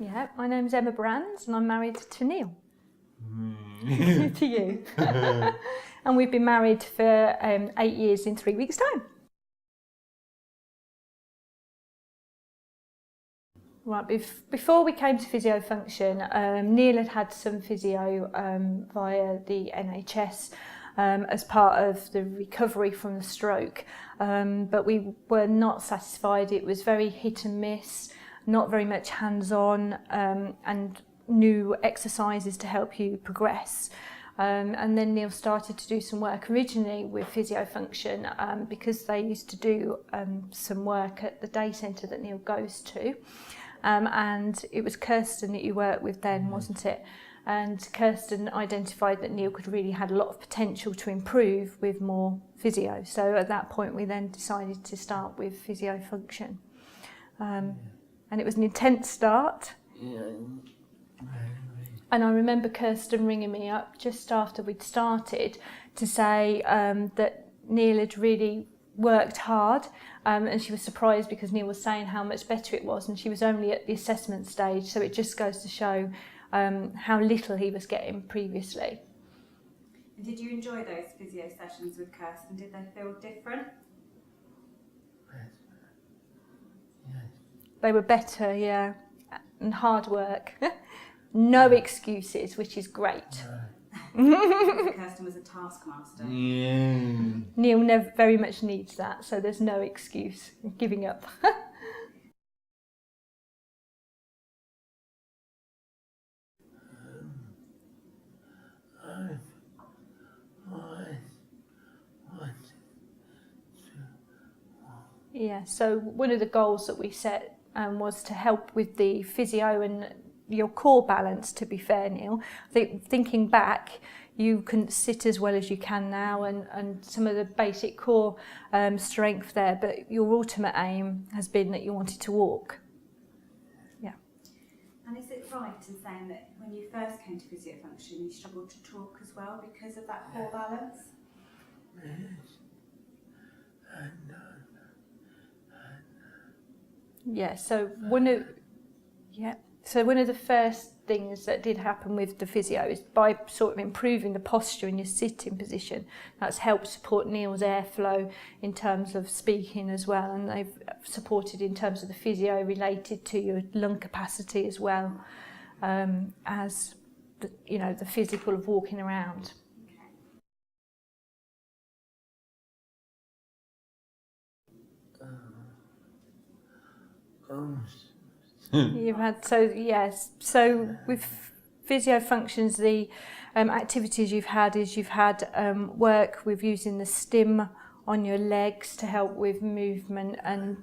Yeah, my name's Emma Brands and I'm married to Neil. To you. And we've been married for 8 years in 3 weeks' time. Right, before we came to physio function, Neil had some physio via the NHS as part of the recovery from the stroke, but we were not satisfied. It was very hit and miss, not very much hands-on, and new exercises to help you progress. And then Neil started to do some work originally with physio function because they used to do some work at the day centre that Neil goes to. And it was Kirsten that you worked with then, wasn't it? And Kirsten identified that Neil could really had a lot of potential to improve with more physio. So at that point we then decided to start with physio function. And it was an intense start. And I remember Kirsten ringing me up just after we'd started to say that Neil had really worked hard, and she was surprised because Neil was saying how much better it was, and she was only at the assessment stage, so it just goes to show how little he was getting previously. And did you enjoy those physio sessions with Kirsten? Did they feel different? Yes. They were better, yeah, and hard work. No excuses, which is great. Kirsten was a taskmaster. Yeah. Neil never very much needs that, so there's no excuse giving up. Yeah, so one of the goals that we set was to help with the physio and your core balance, to be fair, Neil. I think thinking back, you couldn't sit as well as you can now, and some of the basic core strength there, but your ultimate aim has been that you wanted to walk. Yeah. And is it right in saying that when you first came to physio function, you struggled to talk as well because of that core balance? Yes. Yeah, so one of the first things that did happen with the physio is by sort of improving the posture in your sitting position. That's helped support Neil's airflow in terms of speaking as well, and they've supported in terms of the physio related to your lung capacity as well, as the physical of walking around. You've had, so with physio functions, the activities you've had is work with using the stim on your legs to help with movement, and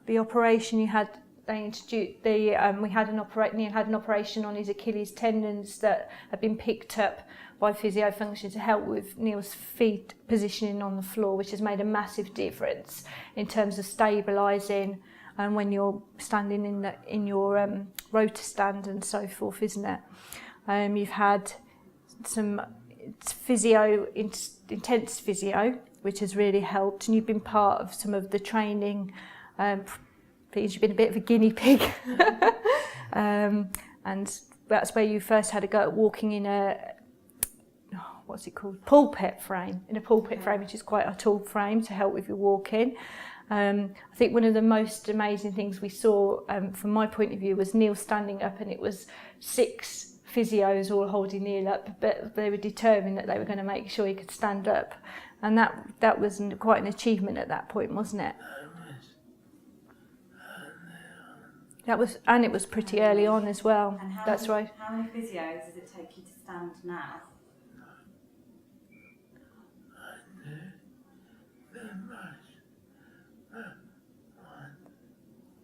the operation you had. They introduced Neil had an operation on his Achilles tendons that had been picked up by physio function to help with Neil's feet positioning on the floor, which has made a massive difference in terms of stabilising and when you're standing in your rotor stand and so forth, isn't it? You've had some intense physio, which has really helped, and you've been part of some of the training. You've been a bit of a guinea pig, and that's where you first had a go at walking in what's it called? Pulpit frame, which is quite a tall frame to help with your walking. I think one of the most amazing things we saw from my point of view was Neil standing up, and it was 6 physios all holding Neil up, but they were determined that they were going to make sure he could stand up, and that was quite an achievement at that point, wasn't it? And it was pretty early on as well. That's right. How many physios does it take you to stand now?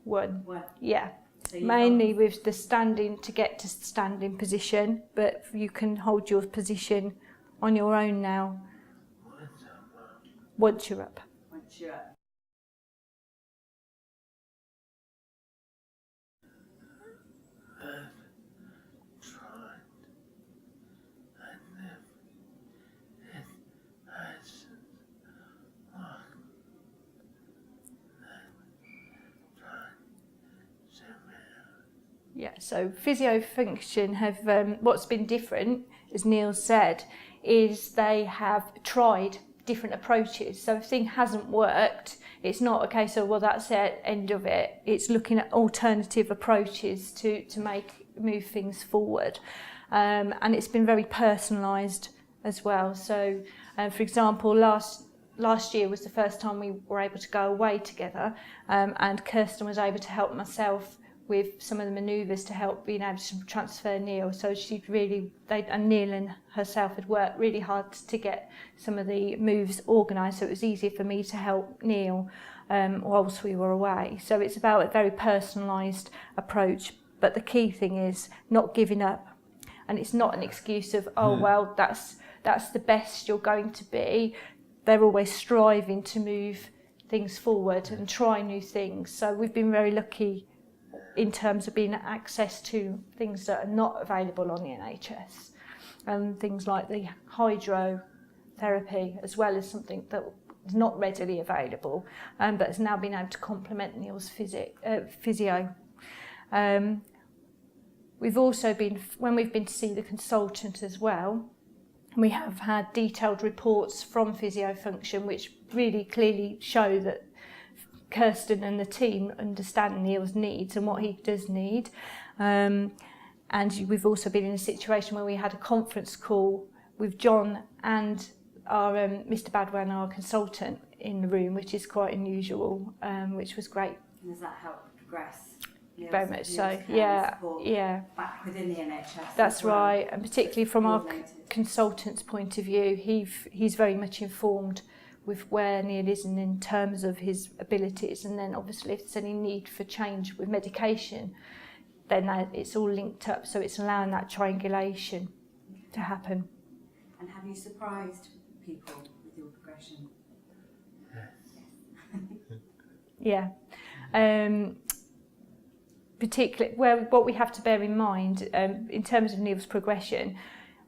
One. One. Yeah. So mainly with the standing to get to standing position, but you can hold your position on your own now. Once you're up. Once you're up. Yeah, so physio function have, what's been different, as Neil said, is they have tried different approaches. So if thing hasn't worked, it's not a case of, well, that's it, end of it. It's looking at alternative approaches to move things forward. And it's been very personalised as well. So, for example, last year was the first time we were able to go away together, and Kirsten was able to help myself with some of the manoeuvres to help being able to transfer Neil. So and Neil and herself had worked really hard to get some of the moves organised, so it was easier for me to help Neil whilst we were away. So it's about a very personalised approach, but the key thing is not giving up. And it's not an excuse of, oh, well, that's the best you're going to be. They're always striving to move things forward and try new things. So we've been very lucky in terms of being access to things that are not available on the NHS, and things like the hydrotherapy, as well as something that is not readily available, but has now been able to complement Neil's physio. We've also been, when we've been to see the consultant as well, we have had detailed reports from physio function which really clearly show that Kirsten and the team understand Neil's needs and what he does need. And we've also been in a situation where we had a conference call with John and our Mr. Badwan, our consultant, in the room, which is quite unusual, which was great. And does that help progress? Very much so, yeah. Back within the NHS. That's right, and particularly from our consultant's point of view, he's very much informed with where Neil is and in terms of his abilities, and then obviously if there's any need for change with medication, then it's all linked up, so it's allowing that triangulation to happen. And have you surprised people with your progression? Yeah. Particularly, what we have to bear in mind in terms of Neil's progression,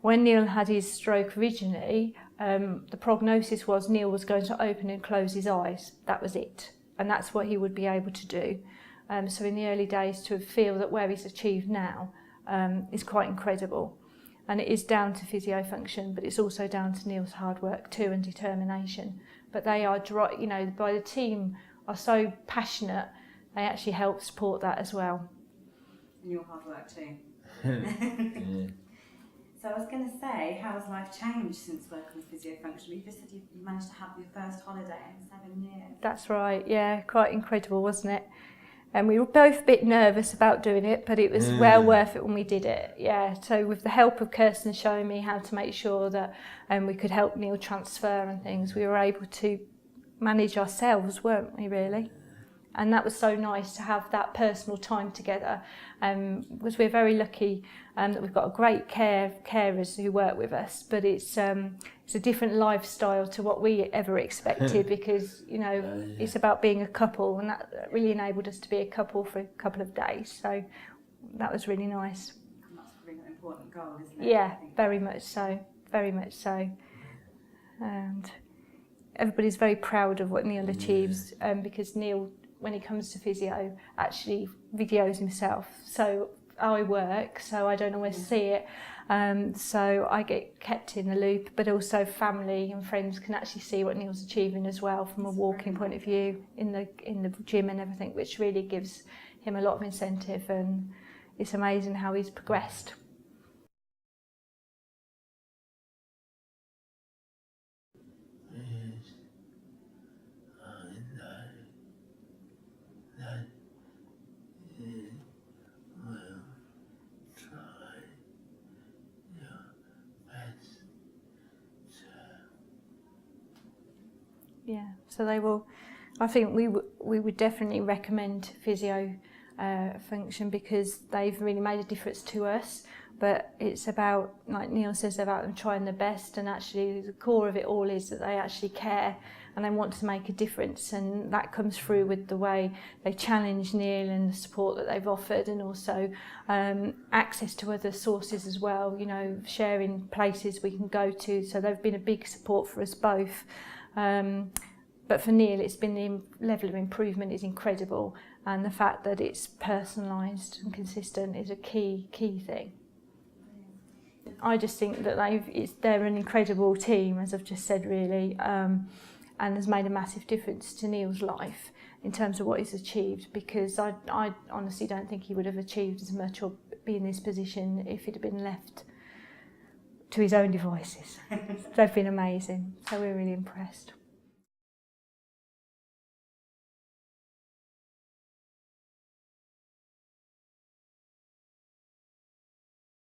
when Neil had his stroke originally, the prognosis was Neil was going to open and close his eyes. That was it. And that's what he would be able to do. So in the early days, to feel that where he's achieved now is quite incredible. And it is down to physio function, but it's also down to Neil's hard work too and determination. But they are, by the team are so passionate, they actually help support that as well. And your hard work too. Yeah. So I was going to say, how has life changed since working with physio function? You just said you managed to have your first holiday in 7 years. That's right, yeah, quite incredible, wasn't it? And we were both a bit nervous about doing it, but it was well worth it when we did it, yeah. So with the help of Kirsten showing me how to make sure that we could help Neil transfer and things, we were able to manage ourselves, weren't we, really? And that was so nice to have that personal time together, because we're very lucky that we've got a great carers who work with us, but it's a different lifestyle to what we ever expected, because it's about being a couple, and that really enabled us to be a couple for a couple of days, so that was really nice. And that's a really important goal, isn't it? Yeah, very much so, and everybody's very proud of what Neil achieves, because Neil, when he comes to physio, actually videos himself. So I work, so I don't always see it. So I get kept in the loop, but also family and friends can actually see what Neil's achieving as well from a walking point of view in the gym and everything, which really gives him a lot of incentive, and it's amazing how he's progressed. Yeah, so they will. I think we would definitely recommend physio function, because they've really made a difference to us. But it's about, like Neil says, about them trying their best, and actually the core of it all is that they actually care and they want to make a difference, and that comes through with the way they challenge Neil and the support that they've offered, and also access to other sources as well, sharing places we can go to. So they've been a big support for us both. But for Neil, it's been the level of improvement is incredible, and the fact that it's personalised and consistent is a key thing. I just think that they're an incredible team, as I've just said, really, and has made a massive difference to Neil's life in terms of what he's achieved, because I honestly don't think he would have achieved as much or be in this position if he'd have been left to his own devices. They've been amazing, so we're really impressed.